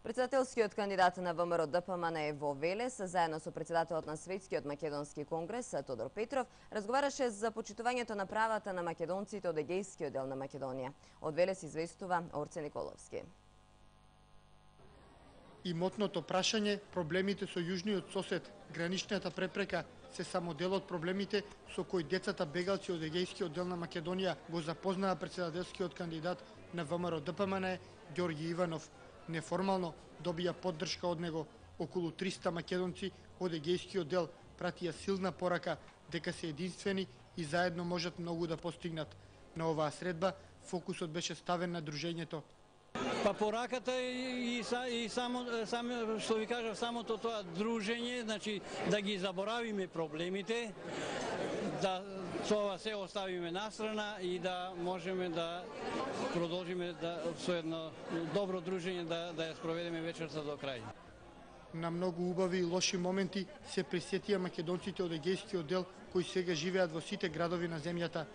Председателскиот кандидат на ВМРО ДПМН во Велес, заедно со председателот на Светскиот македонски конгрес Тодор Петров, разговараше за почитувањето на правата на македонците од егејскиот дел на Македонија. Од Велес известува Орце Николовски. Имотното прашање, проблемите со јужниот сосед, граничната препрека се само дел од проблемите со кои децата бегалци од егејскиот дел на Македонија го запознаа председателскиот кандидат на ВМРО ДПМН Ѓорѓи Иванов. Неформално добија поддршка од него. Околу 300 македонци од егејскиот дел пратија силна порака дека се единствени и заедно можат многу да постигнат. На оваа средба фокусот беше ставен на дружењето. Па пораката и само што ви кажав, самото тоа дружење, значи да ги заборавиме проблемите, да тоа се оставиме настрана и да можеме да продолжиме со едно добро дружење да ја спроведеме вечерта до крај. На многу убави и лоши моменти се присетија македонците од егејскиот дел кои сега живеат во сите градови на земјата.